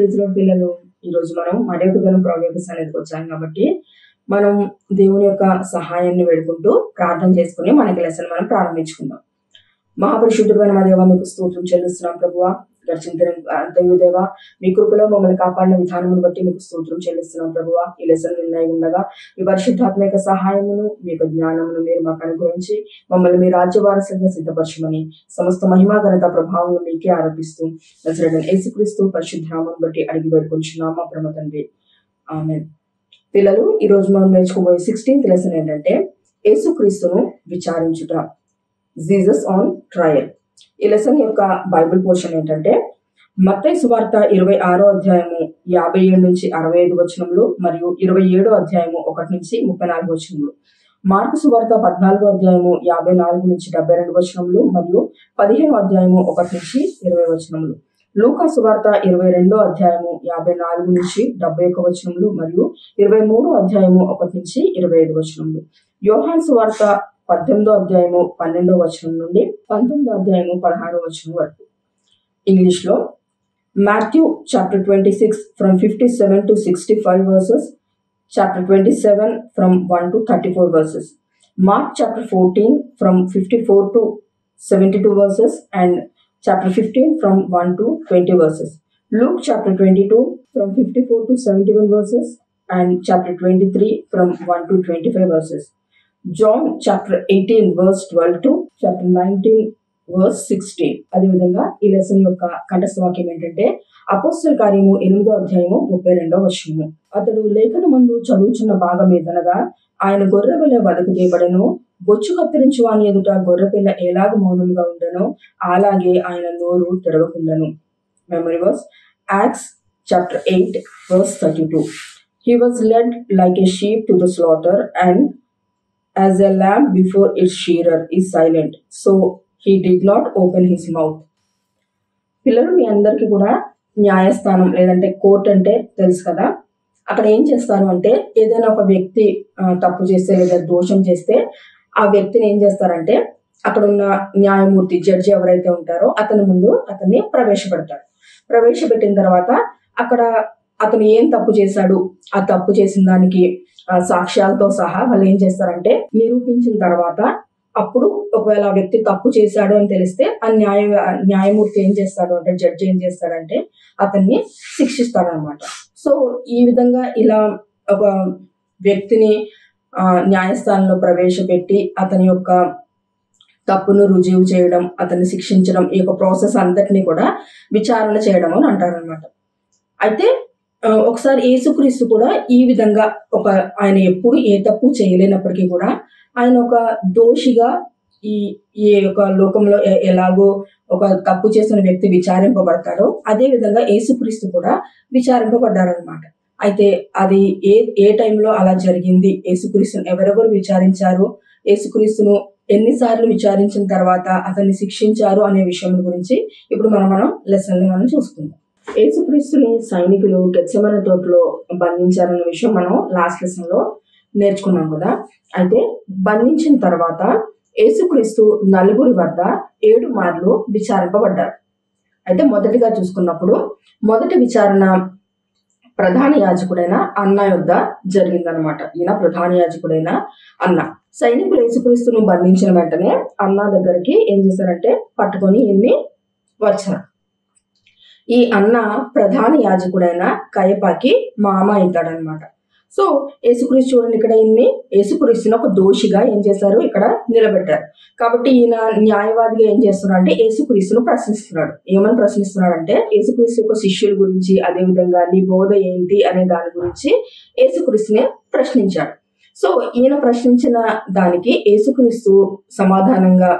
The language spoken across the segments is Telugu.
ప్రైజ్ లార్డ్ పిల్లలు. ఈరోజు మనం మరి ఒక దినం ప్రభు సన్నిధికి వచ్చాం కాబట్టి మనం దేవుని యొక్క సహాయాన్ని వేడుకుంటూ ప్రార్థన చేసుకుని మనకి లెసన్ మనం ప్రారంభించుకుందాం. మహాపరిశుద్ధుడైన మా దేవ, మీకు స్తోత్రం చెల్లిస్తున్నాం ప్రభువా. గడిచిన అంతయు దేవ, మీ కృపలో మమ్మల్ని కాపాడిన విధానమును బట్టి మీకు స్తోత్రం చెల్లిస్తున్నాం ప్రభువా. ఈ లెసన్ నిర్ణయం ఉండగా మీ పరిశుద్ధాత్మక సహాయమును, మీ యొక్క జ్ఞానమును మీరు మాకు అనుగ్రహించి మమ్మల్ని మీ రాజ్య వారసులుగా సిద్ధపరచమని సమస్త మహిమా ఘనత ప్రభావం మీకే ఆరోపిస్తూ నజరేయుడైన యేసుక్రీస్తు పరిశుద్ధ నామమును బట్టి అడిగి వేడుకొంచున్నాము మా పరమ తండ్రి, ఆమేన్. పిల్లలు, ఈ రోజు మనం నేర్చుకోబోయే 16th లెసన్ ఏంటంటే యేసుక్రీస్తును విచారించుట, జీసస్ ఆన్ ట్రయల్. ఈ లెసన్ యొక్క బైబిల్ పోర్షన్ ఏంటంటే మత్తయి సువార్త 26వ అధ్యాయము 57 నుంచి 65 వచనములు మరియు 27వ అధ్యాయము 1 నుంచి 34 వచనములు. మార్కు సువార్త 14వ అధ్యాయము 54 నుంచి 72 వచనములు మరియు 15వ అధ్యాయము 1 నుంచి 20 వచనములు. లూకా సువార్త 22వ అధ్యాయము 54 నుంచి 71 వచనములు మరియు 23వ అధ్యాయము 1 నుంచి 25 వచనములు. యోహాను సువార్త 18వ అధ్యాయము 12వ వచనం నుండి 19వ అధ్యాయము 16వ వచనం వరకు. ఇంగ్లీష్ లో Matthew chapter 26 from 57 to 65 verses, chapter 27 from 1 to 34 verses. Mark chapter 14 from 54 to 72 verses and chapter 15 from 1 to 20 verses. Luke chapter 22 from 54 to 71 verses and chapter 23 from 1 to 25 verses. John chapter 18 verse 12 to chapter 19 verse 16. అదేవిధంగా ఈ లెసన్ యొక్క కంఠస్థ వాక్యం ఏంటంటే అపోస్తలుల కార్యము 8వ అధ్యాయము 32వ వచనము. అతడు లేఖనమందు చదువుచున్న భాగం ఏదనగా, ఆయన గొర్రెపిల్ల వదకు తేబడెను, బొచ్చు కత్తిరించు వాని ఎదుట గొర్రెపిల్ల ఎలాగ మౌనంగా ఉండెనో అలాగే ఆయన నోరు తెరవకుండెను. Memory verse Acts chapter 8 verse 32. He was led like a sheep to the slaughter, and as a lamb before its shearer is silent, so he did not open his mouth. పిల్లలు, మీ అందరికీ కూడా న్యాయస్థానం లేదంటే కోర్టు అంటే తెలుసు కదా. అక్కడ ఏం చేస్తారు అంటే ఏదైనా ఒక వ్యక్తి తప్పు చేస్తే లేదా దోషం చేస్తే ఆ వ్యక్తిని ఏం చేస్తారంటే అక్కడ ఉన్న న్యాయమూర్తి జడ్జి ఎవరైతే ఉంటారో అతని ముందు అతన్ని ప్రవేశపెడతారు. ప్రవేశపెట్టిన తర్వాత అక్కడ అతను ఏం తప్పు చేశాడు, ఆ తప్పు చేసిన దానికి సాక్ష్యాలతో సహా వాళ్ళు ఏం చేస్తారంటే నిరూపించిన తర్వాత అప్పుడు ఒకవేళ ఆ వ్యక్తి తప్పు చేశాడు అని తెలిస్తే ఆ న్యాయమూర్తి ఏం చేస్తాడు అంటే జడ్జి ఏం చేస్తాడంటే అతన్ని శిక్షిస్తాడనమాట. సో ఈ విధంగా ఇలా ఒక వ్యక్తిని న్యాయస్థానంలో ప్రవేశపెట్టి అతని యొక్క తప్పును రుజువు చేయడం, అతన్ని శిక్షించడం, ఈ యొక్క ప్రాసెస్ అంతటినీ కూడా విచారణ చేయడం అని అంటారనమాట. అయితే ఒకసారి యేసుక్రీస్తు కూడా ఈ విధంగా ఆయన ఎప్పుడు ఏ తప్పు చేయలేనప్పటికీ కూడా ఆయన ఒక దోషిగా ఈ యొక్క లోకంలో ఎలాగో ఒక తప్పు చేసిన వ్యక్తి విచారింపబడతాడో అదే విధంగా యేసుక్రీస్తు కూడా విచారింపబడ్డారనమాట. అయితే అది ఏ టైంలో అలా జరిగింది, యేసుక్రీస్తును ఎవరెవరు విచారించారు, యేసుక్రీస్తును ఎన్నిసార్లు విచారించిన తర్వాత అతన్ని శిక్షించారు అనే విషయం గురించి ఇప్పుడు మనం లెసన్ మనం చూసుకుందాం. యేసుక్రీస్తుని సైనికులు గెత్సెమనే తోటలో బంధించారన్న విషయం మనం లాస్ట్ లెసన్ లో నేర్చుకున్నాం కదా. అయితే బంధించిన తర్వాత యేసుక్రీస్తు నలుగురి వద్ద 7 మార్లు విచారింపబడ్డారు. అయితే మొదటిగా చూసుకున్నప్పుడు మొదటి విచారణ ప్రధాన యాజకుడైన అన్న యొద్ద జరిగిందనమాట. ఈయన ప్రధాన యాజకుడైన అన్న. సైనికులు యేసుక్రీస్తును బంధించిన వెంటనే అన్న దగ్గరికి ఏం చేశారంటే పట్టుకొని ఇన్ని వచ్చారు. ఈ అన్న ప్రధాన యాజకుడైన కయపాకి మామ అవుతాడనమాట. సో యేసుక్రీస్తు చూడండి, ఇక్కడ యేసుక్రీస్తుని ఒక దోషిగా ఏం చేశారు, ఇక్కడ నిలబెట్టారు. కాబట్టి ఈయన న్యాయవాదిగా ఏం చేస్తున్నాడు అంటే యేసుక్రీస్తును ప్రశ్నిస్తున్నాడు. ఏమని ప్రశ్నిస్తున్నాడు అంటే యేసుక్రీస్తు యొక్క శిష్యుల గురించి, అదే విధంగా నీ బోధ ఏంటి అనే దాని గురించి యేసుక్రీస్తుని ప్రశ్నించాడు. సో ఈయన ప్రశ్నించిన దానికి యేసుక్రీస్తు సమాధానంగా,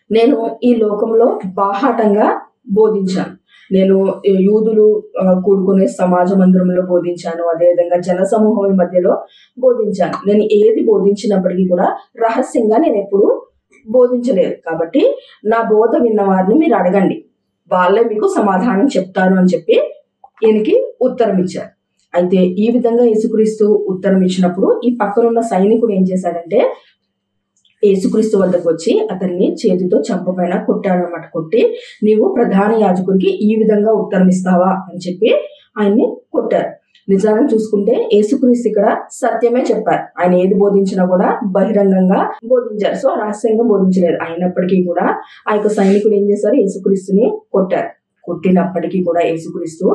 నేను ఈ లోకంలో బాహాటంగా బోధించాను, నేను యూదులు కూడుకునే సమాజ మందిరంలో బోధించాను, అదేవిధంగా జన సమూహం మధ్యలో బోధించాను. నేను ఏది బోధించినప్పటికీ కూడా రహస్యంగా నేను ఎప్పుడు బోధించలేదు. కాబట్టి నా బోధ విన్న వారిని మీరు అడగండి, వాళ్ళే మీకు సమాధానం చెప్తారు అని చెప్పి ఈయనకి ఉత్తరం ఇచ్చారు. అయితే ఈ విధంగా యేసుక్రీస్తు ఉత్తరం ఇచ్చినప్పుడు ఈ పక్కనున్న సైనికుడు ఏం చేశాడంటే యేసుక్రీస్తు వద్దకు వచ్చి అతన్ని చేతితో చెంప పైన కొట్టాడనమాట. కొట్టి నీవు ప్రధాన యాజకుడికి ఈ విధంగా ఉత్తరం ఇస్తావా అని చెప్పి ఆయన్ని కొట్టారు. నిజాన్ని చూసుకుంటే యేసుక్రీస్తు ఇక్కడ సత్యమే చెప్పారు. ఆయన ఏది బోధించినా కూడా బహిరంగంగా బోధించారు. సో రహస్యంగా బోధించలేదు. అయినప్పటికీ కూడా ఆ యొక్క సైనికుడు ఏం చేశారు, యేసుక్రీస్తుని కొట్టారు. కొట్టినప్పటికీ కూడా యేసుక్రీస్తు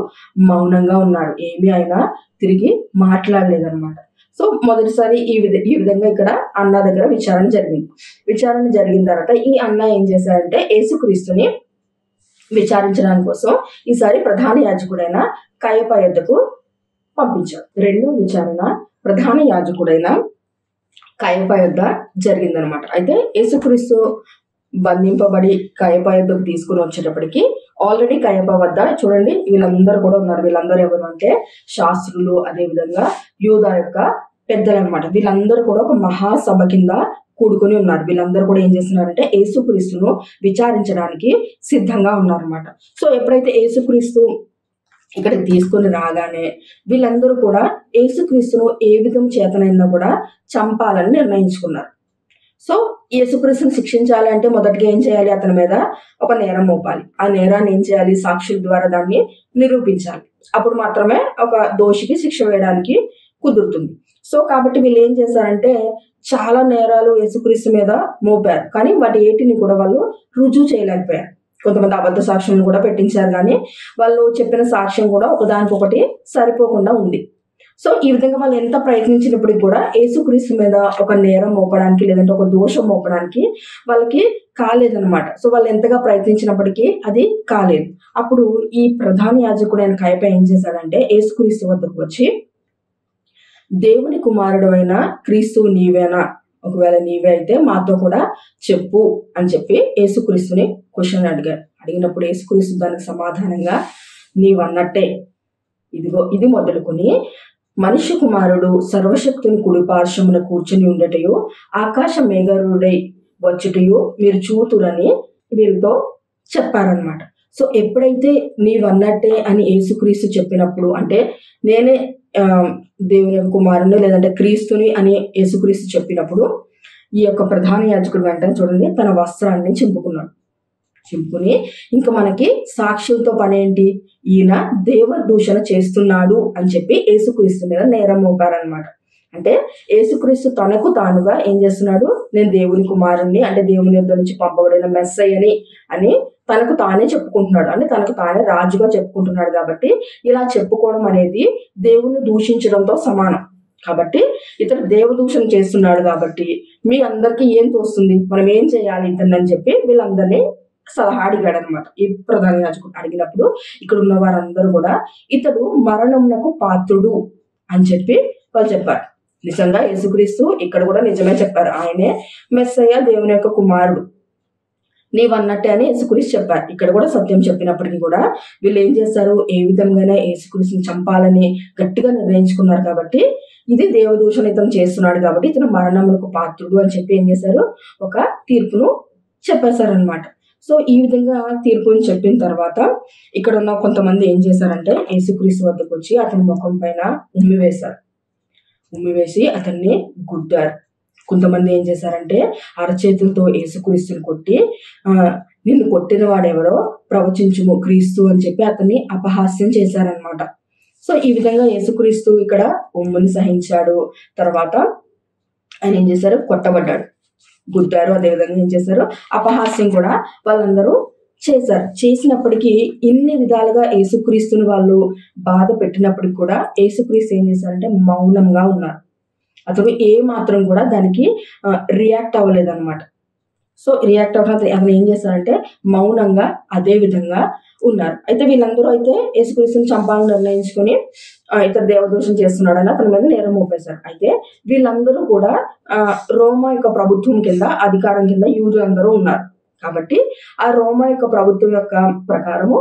మౌనంగా ఉన్నారు. ఏమీ ఆయన తిరిగి మాట్లాడలేదన్నమాట. సో మొదటిసారి ఈ విధంగా ఇక్కడ అన్న దగ్గర విచారణ జరిగింది. విచారణ జరిగిన తర్వాత ఈ అన్న ఏం చేశారంటే యేసుక్రీస్తుని విచారించడానికి కోసం ఈసారి ప్రధాన యాజకుడైన కయప యొద్దకు పంపించారు. రెండో విచారణ ప్రధాన యాజకుడైన కయప యొద్ద జరిగిందనమాట. అయితే యేసుక్రీస్తు బంధింపబడి కయప యొద్దకు తీసుకుని వచ్చేటప్పటికి ఆల్రెడీ కయప వద్ద చూడండి వీళ్ళందరూ కూడా ఉన్నారు. వీళ్ళందరూ ఎవరు అంటే శాస్త్రులు, అదే విధంగా యూదా యొక్క పెద్దలు అనమాట. వీళ్ళందరూ కూడా ఒక మహాసభ కింద కూడుకొని ఉన్నారు. వీళ్ళందరూ కూడా ఏం చేస్తున్నారంటే యేసుక్రీస్తును విచారించడానికి సిద్ధంగా ఉన్నారన్నమాట. సో ఎప్పుడైతే యేసుక్రీస్తు ఇక్కడ తీసుకొని రాగానే వీళ్ళందరూ కూడా యేసుక్రీస్తును ఏ విధం చేతనైనా కూడా చంపాలని నిర్ణయించుకున్నారు. సో యేసుక్రీస్తుని శిక్షించాలి అంటే మొదటిగా ఏం చేయాలి, అతని మీద ఒక నేరం మోపాలి. ఆ నేరాన్ని ఏం చేయాలి, సాక్షుల ద్వారా దాన్ని నిరూపించాలి. అప్పుడు మాత్రమే ఒక దోషికి శిక్ష వేయడానికి కుదురుతుంది. సో కాబట్టి వీళ్ళు ఏం చేశారంటే చాలా నేరాలు యేసుక్రీస్తు మీద మోపారు, కానీ వాటి ఏటిని కూడా వాళ్ళు రుజువు చేయలేకపోయారు. కొంతమంది అబద్ధ సాక్ష్యం కూడా పెట్టించారు, కానీ వాళ్ళు చెప్పిన సాక్ష్యం కూడా ఒకదానికొకటి సరిపోకుండా ఉంది. సో ఈ విధంగా వాళ్ళు ఎంత ప్రయత్నించినప్పటికీ కూడా యేసుక్రీస్తు మీద ఒక నేరం మోపడానికి లేదంటే ఒక దోషం మోపడానికి వాళ్ళకి కాలేదన్నమాట. సో వాళ్ళు ఎంతగా ప్రయత్నించినప్పటికీ అది కాలేదు. అప్పుడు ఈ ప్రధాన యాజకుడైన కయప ఏం చేశాడంటే యేసుక్రీస్తు వద్దకు వచ్చి దేవుని కుమారుడు అయిన క్రీస్తు నీవేనా, ఒకవేళ నీవే అయితే మాతో కూడా చెప్పు అని చెప్పి యేసుక్రీస్తుని క్వశ్చన్ అడిగాడు. అడిగినప్పుడు యేసుక్రీస్తు దానికి సమాధానంగా నీవన్నట్టే, ఇదిగో ఇది మొదలుకొని మనిషి కుమారుడు సర్వశక్తుని కుడి పార్శ్వమున కూర్చుని ఉండటయు ఆకాశ మేఘరుడై వచ్చుటయు మీరు చూతురని వీళ్ళతో చెప్పారనమాట. సో ఎప్పుడైతే నీవన్నట్టే అని యేసుక్రీస్తు చెప్పినప్పుడు, అంటే నేనే దేవుని కుమారుని లేదంటే క్రీస్తుని అని యేసుక్రీస్తు చెప్పినప్పుడు ఈ యొక్క ప్రధాన యాజకుడు వెంటనే చూడండి తన వస్త్రాన్ని చింపుకున్నాడు. చింపుకుని ఇంకా మనకి సాక్షులతో పని ఏంటి, ఈయన దేవదూషణ చేస్తున్నాడు అని చెప్పి యేసుక్రీస్తు మీద నేరం మోపారనమాట. అంటే యేసుక్రీస్తు తనకు తానుగా ఏం చేస్తున్నాడు, నేను దేవుని కుమారుణ్ణి, అంటే దేవుని యొద్ద నుంచి పంపబడిన మెస్సయ్యని అని తనకు తానే చెప్పుకుంటున్నాడు. అంటే తనకు తానే రాజుగా చెప్పుకుంటున్నాడు. కాబట్టి ఇలా చెప్పుకోవడం అనేది దేవుణ్ణి దూషించడంతో సమానం. కాబట్టి ఇతడు దేవదూషణ చేస్తున్నాడు. కాబట్టి మీ అందరికీ ఏం తోస్తుంది, మనం ఏం చేయాలి ఇతన్ని అని చెప్పి వీళ్ళందరినీ సలహా అడిగాడు అనమాట. ఈ ప్రధాన యాజకుడు అడిగినప్పుడు ఇక్కడ ఉన్న వారందరూ కూడా ఇతడు మరణమునకు పాత్రుడు అని చెప్పి వాళ్ళు చెప్పారు. నిజంగా యేసుక్రీస్తు ఇక్కడ కూడా నిజమే చెప్పారు, ఆయనే మెస్సయ్య దేవుని యొక్క కుమారుడు నీవన్నట్టే అని యేసుక్రీస్తు చెప్పారు. ఇక్కడ కూడా సత్యం చెప్పినప్పటికీ కూడా వీళ్ళు ఏం చేస్తారు, ఏ విధంగానే యేసుక్రీస్తుని చంపాలని గట్టిగా నిర్ణయించుకున్నారు. కాబట్టి ఇది దేవదూషణ ఇతను చేస్తున్నాడు కాబట్టి ఇతను మరణములకు పాత్రుడు అని చెప్పి ఏం చేశారు, ఒక తీర్పును చెప్పేశారనమాట. సో ఈ విధంగా తీర్పుని చెప్పిన తర్వాత ఇక్కడ ఉన్న కొంతమంది ఏం చేశారంటే యేసుక్రీస్తు వద్దకు వచ్చి అతని ముఖం పైన ఉమ్మి వేశారు. ఉమ్మి వేసి అతన్ని గుద్దారు. కొంతమంది ఏం చేశారంటే అరచేతులతో యేసుక్రీస్తుని కొట్టి నిన్ను కొట్టిన వాడెవరో ప్రవచించుము క్రీస్తు అని చెప్పి అతన్ని అపహాస్యం చేశారనమాట. సో ఈ విధంగా యేసుక్రీస్తు ఇక్కడ ఉమ్ముని సహించాడు. తర్వాత ఆయన ఏం చేశారు, కొట్టబడ్డాడు, గుద్దారు. అదేవిధంగా ఏం చేశారు, అపహాస్యం కూడా వాళ్ళందరూ చేశారు. చేసినప్పటికీ ఇన్ని విధాలుగా యేసుక్రీస్తుని వాళ్ళు బాధ పెట్టినప్పటికి కూడా యేసుక్రీస్తు ఏం చేశారంటే మౌనంగా ఉన్నారు. అతను ఏ మాత్రం కూడా దానికి రియాక్ట్ అవ్వలేదన్నమాట. సో రియాక్ట్ అవ్వకుండా అతను ఏం చేశారంటే మౌనంగా అదే విధంగా ఉన్నారు. అయితే వీళ్ళందరూ అయితే యేసుక్రీస్తుని చంపాలని నిర్ణయించుకొని ఇతర దేవదూషణ చేస్తున్నాడని అతని మీద నేరం మోపేశారు. అయితే వీళ్ళందరూ కూడా రోమా యొక్క ప్రభుత్వం కింద అధికారం కింద యూదులందరూ ఉన్నారు. కాబట్టి ఆ రోమా యొక్క ప్రభుత్వం యొక్క ప్రకారము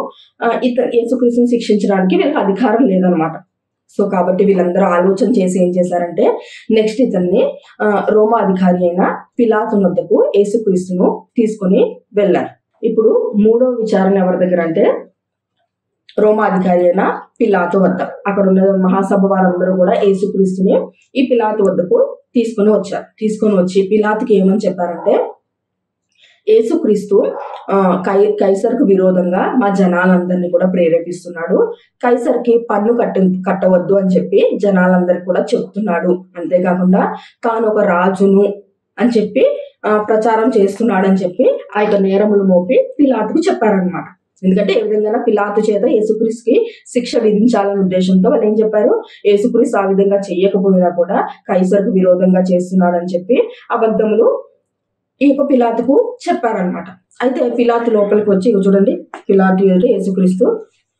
యేసుక్రీస్తుని శిక్షించడానికి వీళ్ళకి అధికారం లేదనమాట. సో కాబట్టి వీళ్ళందరూ ఆలోచన చేసి ఏం చేశారంటే నెక్స్ట్ ఇతన్ని రోమా అధికారి అయిన పిలాతు వద్దకు యేసుక్రీస్తును తీసుకొని వెళ్ళారు. ఇప్పుడు మూడవ విచారణ ఎవరి దగ్గర అంటే రోమా అధికారి అయిన పిలాతు వద్ద. అక్కడ ఉన్న మహాసభ వారందరూ కూడా యేసుక్రీస్తుని ఈ పిలాతు వద్దకు తీసుకొని వచ్చి పిలాతుకి ఏమని చెప్పారంటే, యేసుక్రీస్తు కైసర్కు విరోధంగా మా జనాలందరినీ కూడా ప్రేరేపిస్తున్నాడు, కైసర్కి పన్ను కట్టవద్దు అని చెప్పి జనాలందరికీ కూడా చెప్తున్నాడు, అంతేకాకుండా తాను ఒక రాజును అని చెప్పి ప్రచారం చేస్తున్నాడు అని చెప్పి ఆ యొక్క నేరములు మోపి పిలాతుకు చెప్పారనమాట. ఎందుకంటే ఏ విధంగా పిలాతు చేత యేసుక్రీస్తుకి శిక్ష విధించాలనే ఉద్దేశంతో వాళ్ళు ఏం చెప్పారు, యేసుక్రీస్తు ఆ విధంగా చెయ్యకపోయినా కూడా కైసర్కు విరోధంగా చేస్తున్నాడు అని చెప్పి అబద్ధములు ఈ యొక్క పిలాతుకు చెప్పారనమాట. అయితే పిలాతు లోపలికి వచ్చి చూడండి, పిలాతు ఎదుట యేసుక్రీస్తు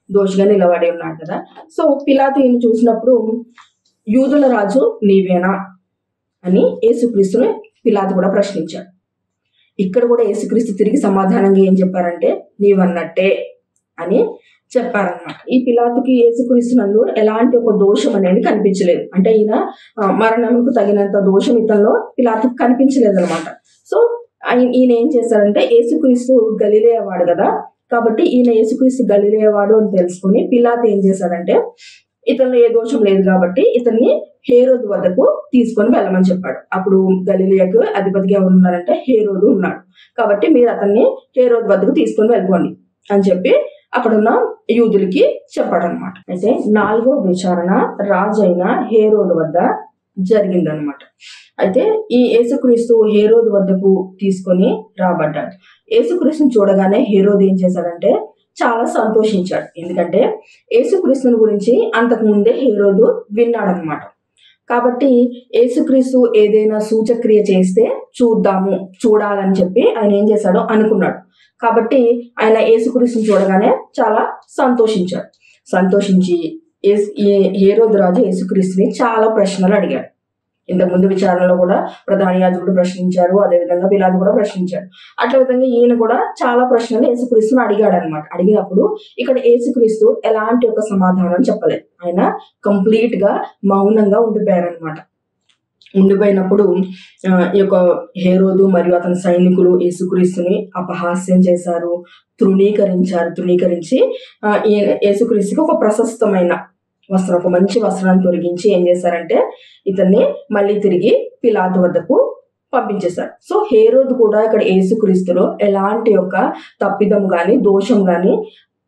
దోషిగా నిలబడి ఉన్నాడు కదా. సో పిలాతు ఈయన చూసినప్పుడు, యూదుల రాజు నీవేనా అని యేసుక్రీస్తుని పిలాతు కూడా ప్రశ్నించాడు. ఇక్కడ కూడా యేసుక్రీస్తు తిరిగి సమాధానంగా ఏం చెప్పారంటే, నీవన్నట్టే అని చెప్పారనమాట. ఈ పిలాతుకి యేసుక్రీస్తు నందు ఎలాంటి ఒక దోషం అనేది కనిపించలేదు. అంటే ఈయన మరణంకు తగినంత దోషం ఇతనిలో పిలాతుకు కనిపించలేదు అనమాట. సో ఈయన ఏం చేశారంటే, యేసుక్రీస్తు గలిలయ వాడు కదా, కాబట్టి ఈయన యేసుక్రీస్తు గలిలయ వాడు అని తెలుసుకుని పిలాతు ఏం చేశాడంటే, ఇతనిలో ఏ దోషం లేదు కాబట్టి ఇతన్ని హేరోదు వద్దకు తీసుకొని వెళ్ళమని చెప్పాడు. అప్పుడు గలిలయకు అధిపతిగా ఎవరు ఉన్నారంటే హేరోదు ఉన్నాడు, కాబట్టి మీరు అతన్ని హేరోదు వద్దకు తీసుకొని వెళ్ళిపోండి అని చెప్పి అక్కడున్న యూదులకి చెప్పాడు అనమాట. అయితే 4వ విచారణ రాజైన హేరోదు వద్ద జరిగిందనమాట. అయితే ఈ యేసుక్రీస్తు హేరోదు వద్దకు తీసుకొని రాబడ్డాడు. యేసుక్రీస్తుని చూడగానే హేరోదు ఏం చేశాడంటే చాలా సంతోషించాడు. ఎందుకంటే యేసుక్రీస్తుని గురించి అంతకు ముందే హేరోదు విన్నాడనమాట. కాబట్టి యేసుక్రీస్తు ఏదైనా సూచక్రియ చేస్తే చూడాలని చెప్పి ఆయన ఏం చేశాడో అనుకున్నాడు. కాబట్టి ఆయన యేసుక్రీస్తుని చూడగానే చాలా సంతోషించి హేరోదు రాజు యేసుక్రీస్తుని చాలా ప్రశ్నలు అడిగాడు. ఇంతకుముందు విచారణలో కూడా ప్రధాన యాజకుడు ప్రశ్నించారు, అదేవిధంగా పిలాతు కూడా ప్రశ్నించాడు. అట్లా విధంగా ఈయన కూడా చాలా ప్రశ్నలు యేసుక్రీస్తుని అడిగాడు అనమాట. అడిగినప్పుడు ఇక్కడ యేసుక్రీస్తు ఎలాంటి ఒక సమాధానం చెప్పలేదు. ఆయన కంప్లీట్ గా మౌనంగా ఉండిపోయారనమాట. ఉండిపోయినప్పుడు ఈ యొక్క హేరోదు మరియు అతని సైనికులు యేసుక్రీస్తుని అపహాస్యం చేశారు, తృణీకరించి యేసుక్రీస్తుకి ఒక ప్రశస్తమైన వస్త్రం, ఒక మంచి వస్త్రాన్ని తొలగించి ఏం చేశారంటే ఇతన్ని మళ్ళీ తిరిగి పిలాతు వద్దకు పంపించేశారు. సో హేరోదు కూడా ఇక్కడ యేసుక్రీస్తులో ఎలాంటి యొక్క తప్పిదం గాని దోషం గాని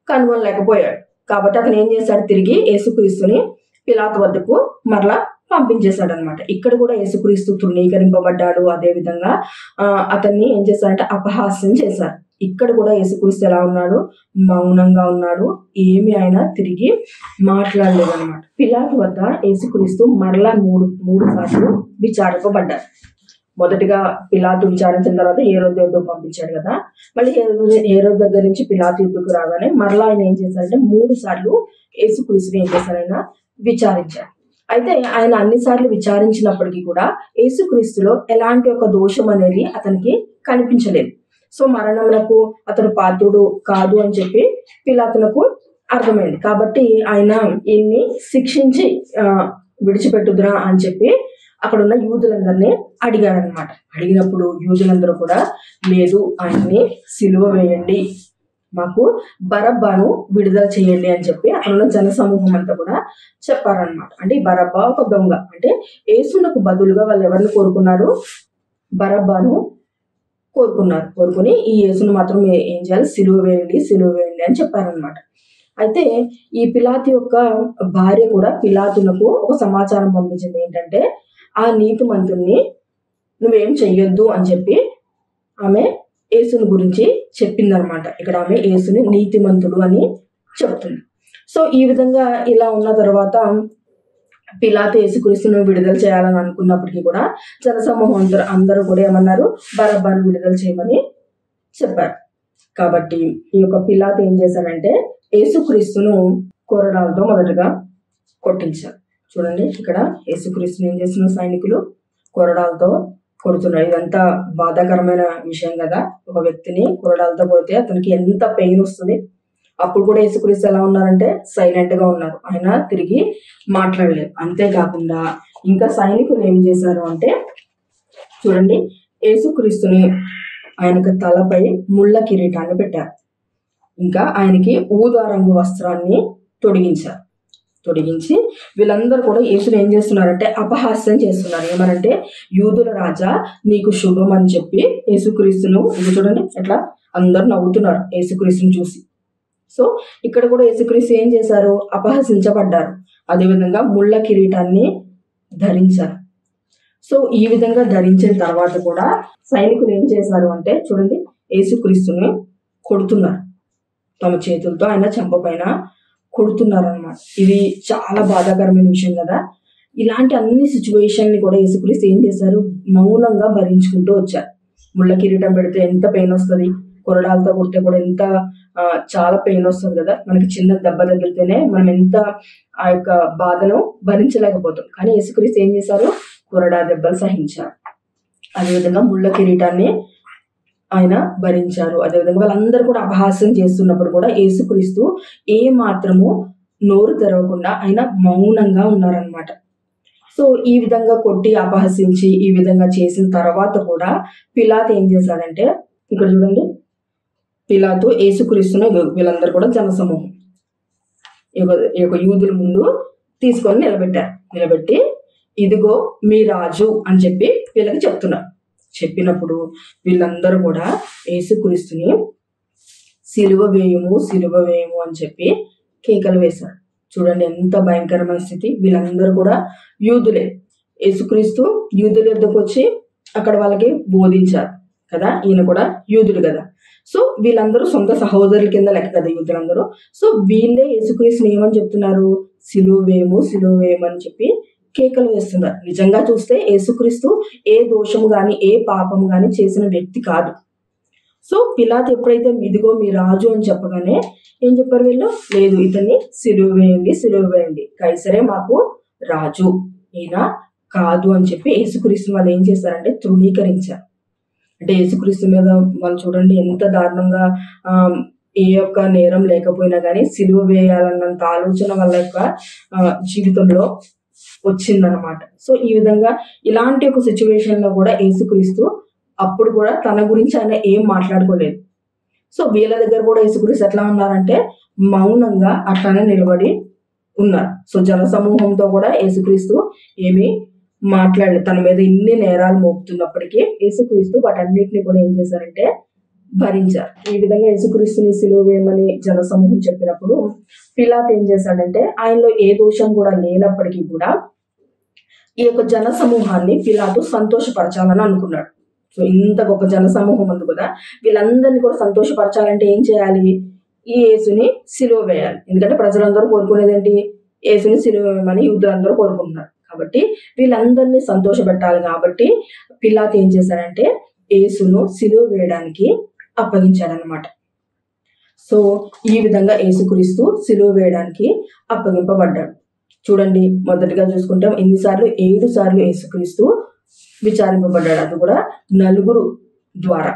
కనుగొనలేకపోయాడు. కాబట్టి అతను ఏం చేశాడు, తిరిగి యేసుక్రీస్తుని పిలాతు వద్దకు మరలా పంపించేశాడు అనమాట. ఇక్కడ కూడా యేసుక్రీస్తు తృణీకరింపబడ్డాడు, అదే విధంగా అతన్ని ఏం చేశారంటే అపహాస్యం చేశారు. ఇక్కడ కూడా యేసుక్రీస్తు ఎలా ఉన్నాడు, మౌనంగా ఉన్నాడు, ఏమి ఆయన తిరిగి మాట్లాడలేదు అనమాట. పిలాతు వద్ద యేసుక్రీస్తు మరలా మూడు సార్లు విచారింపబడ్డారు. మొదటిగా పిలాతు విచారించిన తర్వాత హేరోదు దగ్గరకు పంపించాడు కదా, మళ్ళీ హేరోదు దగ్గర నుంచి పిలాతు యుద్ధకు రాగానే మరలా ఆయన ఏం చేశారంటే 3 సార్లు యేసుక్రీస్తుని ఏం చేశారైనా విచారించారు. అయితే ఆయన అన్నిసార్లు విచారించినప్పటికీ కూడా యేసుక్రీస్తులో ఎలాంటి ఒక దోషం అనేది అతనికి కనిపించలేదు. సో మరణములకు అతను పాత్రుడు కాదు అని చెప్పి పిలాతునకు అర్థమైంది. కాబట్టి ఆయన ఈయన్ని శిక్షించి విడిచిపెట్టుదురా అని చెప్పి అక్కడ ఉన్న యూదులందరినీ అడిగాడనమాట. అడిగినప్పుడు యూదులందరూ కూడా లేదు, ఆయన్ని సిలువ వేయండి, మాకు బరబ్బాను విడుదల చేయండి అని చెప్పి అక్కడ ఉన్న జన సమూహం అంతా కూడా చెప్పారనమాట. అంటే ఈ బరబ్బా ఒక దొంగ, అంటే యేసునకు బదులుగా వాళ్ళు ఎవరిని కోరుకున్నారు, బరబ్బాను కోరుకుని ఈ యేసును మాత్రం ఏం చేయాలి, సిలువ వేయండి అని చెప్పారనమాట. అయితే ఈ పిలాతు యొక్క భార్య కూడా పిలాతునకు ఒక సమాచారం పంపించింది. ఏంటంటే ఆ నీతిమంతుణ్ణి నువ్వేం చెయ్యొద్దు అని చెప్పి ఆమె యేసుని గురించి చెప్పిందనమాట. ఇక్కడ ఆమె యేసుని నీతిమంతుడు అని చెప్తుంది. సో ఈ విధంగా ఇలా ఉన్న తర్వాత పిలాతు యేసుక్రీస్తును విడుదల చేయాలని అనుకున్నప్పటికీ కూడా జనసమూహం అందరూ కూడా ఏమన్నారు, బరబ్బాను విడుదల చేయమని చెప్పారు. కాబట్టి ఈ యొక్క పిలాతు ఏం చేశారంటే యేసుక్రీస్తును కొరడాలతో మొదటగా కొట్టించారు. చూడండి, ఇక్కడ యేసుక్రీస్తును ఏం చేస్తున్న సైనికులు కొరడాలతో కొడుతున్నారు. ఇదంతా బాధాకరమైన విషయం కదా. ఒక వ్యక్తిని కొరడాలతో కొడితే అతనికి ఎంత పెయిన్ వస్తుంది. అప్పుడు కూడా యేసుక్రీస్తు ఎలా ఉన్నారంటే సైలెంట్ గా ఉన్నారు, ఆయన తిరిగి మాట్లాడలేదు. అంతేకాకుండా ఇంకా సైనికులు ఏం చేశారు అంటే చూడండి, యేసుక్రీస్తుని ఆయనకు తలపై ముళ్ళ కిరీటాన్ని పెట్టారు, ఇంకా ఆయనకి ఊదా రంగు వస్త్రాన్ని తొడిగించారు. తొలగించి వీళ్ళందరూ కూడా యేసుని ఏం చేస్తున్నారంటే అపహాస్యం చేస్తున్నారు. ఏమనంటే యూదుల రాజా నీకు శుభం అని చెప్పి యేసుక్రీస్తును ఇది చూడండి ఎట్లా అందరు నవ్వుతున్నారు యేసుక్రీస్తుని చూసి. సో ఇక్కడ కూడా యేసుక్రీస్తు ఏం చేశారు? అపహసించబడ్డారు. అదేవిధంగా ముళ్ళ కిరీటాన్ని ధరించారు. సో ఈ విధంగా ధరించిన తర్వాత కూడా సైనికులు ఏం చేశారు అంటే చూడండి యేసుక్రీస్తుని కొడుతున్నారు. తమ చేతులతో ఆయన చెంప పైన కొడుతున్నారు అనమాట. ఇది చాలా బాధాకరమైన విషయం కదా. ఇలాంటి అన్ని సిచ్యువేషన్ని కూడా యేసుక్రీస్తు ఏం చేశారు? మౌనంగా భరించుకుంటూ వచ్చారు. ముళ్ళ కిరీటం పెడితే ఎంత పెయిన్ వస్తుంది, కొరడాలతో కొడితే కూడా ఎంత చాలా పెయిన్ వస్తుంది కదా. మనకి చిన్న దెబ్బ తగిలితేనే మనం ఎంత ఆ యొక్క బాధను భరించలేకపోతాం. కానీ యేసుక్రీస్తు ఏం చేశారు? కొరడా దెబ్బలు సహించారు. అదేవిధంగా ముళ్ళ కిరీటాన్ని ఆయన భరించారు. అదేవిధంగా వాళ్ళందరూ కూడా అపహాస్యం చేస్తున్నప్పుడు కూడా యేసుక్రీస్తు ఏ మాత్రము నోరు తెరవకుండా ఆయన మౌనంగా ఉన్నారనమాట. సో ఈ విధంగా కొట్టి అపహసించి ఈ విధంగా చేసిన తర్వాత కూడా పిలాతు ఏం చేశాడంటే ఇక్కడ చూడండి, పిలాతు యేసుక్రీస్తును వీళ్ళందరూ కూడా జనసమూహం ఈ యొక్క యూదుల ముందు తీసుకొని నిలబెట్టి ఇదిగో మీ రాజు అని చెప్పి వీళ్ళకి చెప్తున్నారు. చెప్పినప్పుడు వీళ్ళందరూ కూడా యేసుక్రీస్తుని సిలువ వేయము అని చెప్పి కేకలు వేశారు. చూడండి ఎంత భయంకరమైన స్థితి. వీళ్ళందరూ కూడా యూదులే. యేసుక్రీస్తు యూదుల వద్దకు వచ్చి అక్కడ వాళ్ళకి బోధించారు కదా. ఈయన కూడా యూదుడు కదా. సో వీళ్ళందరూ సొంత సహోదరుల కింద లెక్క కదా యూదులందరూ. సో వీళ్ళే యేసుక్రీస్తుని ఏమని చెప్తున్నారు? సిలువ వేయము అని చెప్పి కేకలు వేస్తున్నారు. నిజంగా చూస్తే యేసుక్రీస్తు ఏ దోషము గాని ఏ పాపము గాని చేసిన వ్యక్తి కాదు. సో పిలాతు ఎప్పుడైతే ఇదిగో మీ రాజు అని చెప్పగానే ఏం చెప్పారు వీళ్ళు? లేదు, ఇతన్ని సిలువ వేయండి, కైసరే మాకు రాజు, ఈయన కాదు అని చెప్పి యేసుక్రీస్తు వాళ్ళు ఏం చేశారంటే తృణీకరించారు. అంటే యేసుక్రీస్తు మీద వాళ్ళు చూడండి ఎంత దారుణంగా ఏ యొక్క నేరం లేకపోయినా కానీ సిలువ వేయాలన్నంత ఆలోచన వాళ్ళ యొక్క జీవితంలో వచ్చిందనమాట. సో ఈ విధంగా ఇలాంటి ఒక సిచ్యువేషన్ లో కూడా యేసుక్రీస్తు అప్పుడు కూడా తన గురించి ఆయన ఏం మాట్లాడుకోలేదు. సో వీళ్ళ దగ్గర కూడా యేసుక్రీస్తు ఎట్లా ఉన్నారంటే మౌనంగా అట్లానే నిలబడి ఉన్నారు. సో జనసమూహంతో కూడా యేసుక్రీస్తు ఏమీ మాట్లాడలేదు. తన మీద ఇన్ని నేరాలు మోపుతున్నప్పటికీ యేసుక్రీస్తు వాటన్నిటిని కూడా ఏం చేశారంటే భరించారు. ఈ విధంగా యేసుక్రీస్తుని సిలువ వేయమని జనసమూహం చెప్పినప్పుడు పిలాతు ఏం చేశాడంటే ఆయనలో ఏ దోషం కూడా లేనప్పటికీ కూడా ఈ యొక్క జన సమూహాన్ని పిలాతు సంతోషపరచాలని అనుకున్నాడు. సో ఇంత గొప్ప జన సమూహం ఉంది కదా, వీళ్ళందరినీ కూడా సంతోషపరచాలంటే ఏం చేయాలి? ఈ యేసుని సిలువ వేయాలి. ఎందుకంటే ప్రజలందరూ కోరుకునేది ఏంటి? యేసుని సిలువ వేయమని యూదులందరూ కోరుకుంటున్నారు. కాబట్టి వీళ్ళందరినీ సంతోషపెట్టాలి. కాబట్టి పిలాతు ఏం చేశాడంటే యేసును సిలువ వేయడానికి అప్పగించాడనమాట. సో ఈ విధంగా యేసుక్రీస్తు సిలువ వేయడానికి అప్పగింపబడ్డాడు. చూడండి, మొదటిగా చూసుకుంటాం ఎన్నిసార్లు? 7 సార్లు యేసుక్రీస్తు విచారింపబడ్డాడు. అది కూడా 4 ద్వారా.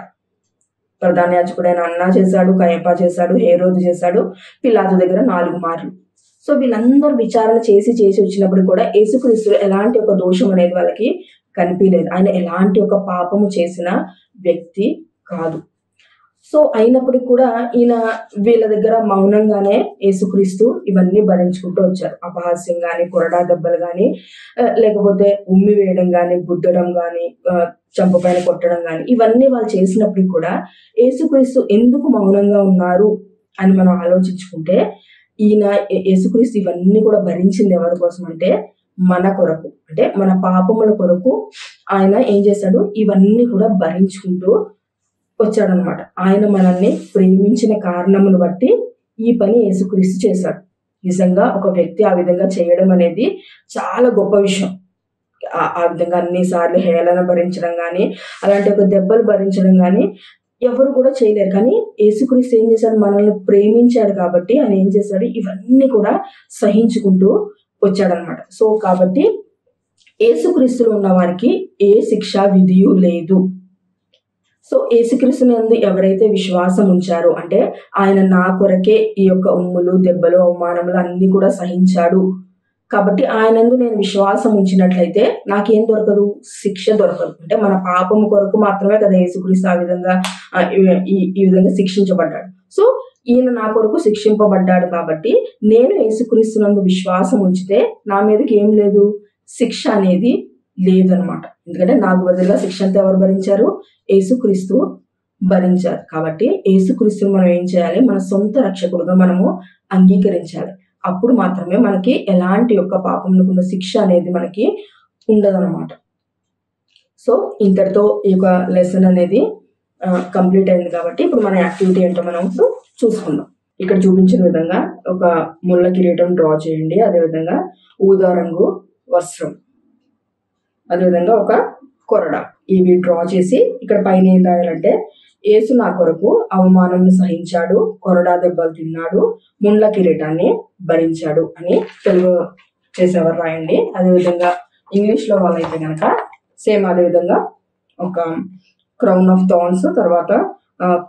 ప్రధాన యాజకుడైన అన్నా చేశాడు, కయపా చేశాడు, హేరోదు చేశాడు, పిలాతు దగ్గర 4 మార్లు. సో వీళ్ళందరూ విచారణ చేసి వచ్చినప్పుడు కూడా యేసుక్రీస్తు ఎలాంటి ఒక దోషం అనేది వాళ్ళకి కనిపించలేదు. ఆయన ఎలాంటి ఒక పాపము చేసిన వ్యక్తి కాదు. సో అయినప్పటికీ కూడా ఈయన వీళ్ళ దగ్గర మౌనంగానే యేసుక్రీస్తు ఇవన్నీ భరించుకుంటూ వచ్చారు. అపహాస్యం కానీ, కొరడా దెబ్బలు కానీ, లేకపోతే ఉమ్మి వేయడం కానీ, గుద్దడం కానీ, చంప పైన కొట్టడం కానీ, ఇవన్నీ వాళ్ళు చేసినప్పటికీ కూడా యేసుక్రీస్తు ఎందుకు మౌనంగా ఉన్నారు అని మనం ఆలోచించుకుంటే ఈయన యేసుక్రీస్తు ఇవన్నీ కూడా భరించింది ఎవరి కోసం అంటే మన కొరకు, అంటే మన పాపముల కొరకు ఆయన ఏం చేశాడు? ఇవన్నీ కూడా భరించుకుంటూ వచ్చాడనమాట. ఆయన మనల్ని ప్రేమించిన కారణమును బట్టి ఈ పని యేసుక్రీస్తు చేశాడు. నిజంగా ఒక వ్యక్తి ఆ విధంగా చేయడం అనేది చాలా గొప్ప విషయం. ఆ విధంగా అన్నిసార్లు హేళన భరించడం కానీ, అలాంటి ఒక దెబ్బలు భరించడం కానీ ఎవరు కూడా చేయలేరు. కానీ యేసుక్రీస్తు ఏం చేశాడు? మనల్ని ప్రేమించాడు కాబట్టి ఆయన ఏం చేశాడు? ఇవన్నీ కూడా సహించుకుంటూ వచ్చాడనమాట. సో కాబట్టి యేసుక్రీస్తులో ఉన్న వారికి ఏ శిక్షా విధియు లేదు. సో యేసుక్రీస్తునందు ఎవరైతే విశ్వాసం ఉంచారో, అంటే ఆయన నా కొరకే ఈ యొక్క ఉమ్ములు, దెబ్బలు, అవమానములు అన్ని కూడా సహించాడు కాబట్టి ఆయనందు నేను విశ్వాసం ఉంచినట్లయితే నాకేం దొరకదు? శిక్ష దొరకదు. అంటే మన పాపము కొరకు మాత్రమే కదా యేసుక్రీస్తు ఆ విధంగా ఈ విధంగా శిక్షించబడ్డాడు. సో ఈయన నా కొరకు శిక్షింపబడ్డాడు కాబట్టి నేను యేసుక్రీస్తునందు విశ్వాసం ఉంచితే నా మీదకి ఏం లేదు, శిక్ష అనేది లేదనమాట. ఎందుకంటే నాకు బదులుగా శిక్ష అంతా ఎవరు భరించారు? యేసుక్రీస్తు భరించారు. కాబట్టి యేసుక్రీస్తుని మనం ఏం చేయాలి? మన సొంత రక్షకుడుగా మనము అంగీకరించాలి. అప్పుడు మాత్రమే మనకి ఎలాంటి యొక్క పాపమునకున్న శిక్ష అనేది మనకి ఉండదన్నమాట. సో ఇంతటితో ఈ యొక్క లెసన్ అనేది కంప్లీట్ అయింది. కాబట్టి ఇప్పుడు మన యాక్టివిటీ ఏంటో మనం ఇప్పుడు చూసుకుందాం. ఇక్కడ చూపించిన విధంగా ఒక ముళ్ళ కిరీటం డ్రా చేయండి. అదేవిధంగా ఊదా రంగు వస్త్రం, అదేవిధంగా ఒక కొరడా, ఇవి డ్రా చేసి ఇక్కడ పైన ఏం రాయాలంటే యేసు నా కొరకు అవమానం సహించాడు, కొరడా దెబ్బలు తిన్నాడు, ముండ్ల కిరీటాన్ని భరించాడు అని తెలుగు చేసేవారు రాయండి. అదేవిధంగా ఇంగ్లీష్లో వాళ్ళైతే కనుక సేమ్ అదేవిధంగా ఒక క్రౌన్ ఆఫ్ థార్న్స్, తర్వాత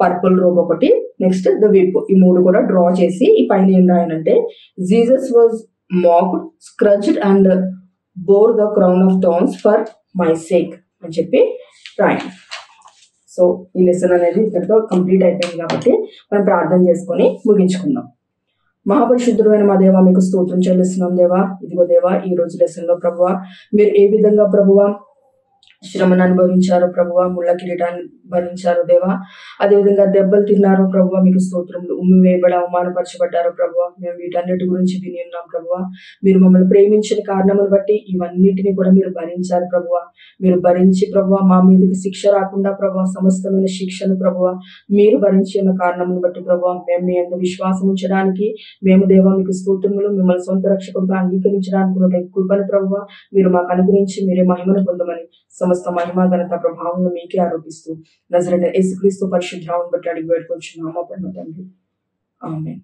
పర్పుల్ రోబ్ ఒకటి, నెక్స్ట్ ద విప్, ఈ మూడు కూడా డ్రా చేసి ఈ పైన ఏం రాయాలంటే Jesus was mocked, scratched and bore the crown of thorns for my sake అని చెప్పి రాయండి. సో ఈ లెసన్ అనేది ఇక్కడితో కంప్లీట్ అయిపోయింది. కాబట్టి మనం ప్రార్థన చేసుకొని ముగించుకుందాం. మహాపరిశుద్ధుడు అయిన మా దేవా, మీకు స్తోత్రం చెల్లిస్తున్నాం దేవా. ఇదిగో దేవా, ఈ రోజు లెసన్ లో ప్రభువా మీరు ఏ విధంగా ప్రభువా శ్రమను అనుభవించారు ప్రభువా, ముళ్ళ కిరీటాన్ని భరించారు దేవా, అదేవిధంగా దెబ్బలు తిన్నారు ప్రభువా, మీకు స్తోత్రములు. ఉమ్మి వేయబడి అవమానపరచబడ్డారు ప్రభువా. మేము వీటన్నిటి గురించి విని ఉన్నాం ప్రభువా. మీరు మమ్మల్ని ప్రేమించిన కారణమును బట్టి ఇవన్నిటిని కూడా మీరు భరించారు ప్రభువా. మీరు భరించి ప్రభువా మా మీదకి శిక్ష రాకుండా ప్రభువా సమస్తమైన శిక్షను ప్రభువా మీరు భరించిన కారణమును బట్టి ప్రభువా మేము మీ యందు విశ్వాసం ఉంచడానికి మేము దేవా మీకు స్తోత్రములు, మిమ్మల్ని సొంత రక్షకుడుగా అంగీకరించడానికి కృపను ప్రభువా మీరు మాకు అనుగ్రహించి మీరే మహిమను పొందమని సమస్త మహిమ ఘనత ప్రభావం మీకే ఆరోపిస్తూ నజరేయుడైన యేసుక్రీస్తు పరిశుద్ధ నామమున బట్టి అడిగి వేడుకొంచున్నాము పరమ తండ్రి. ఆమేన్.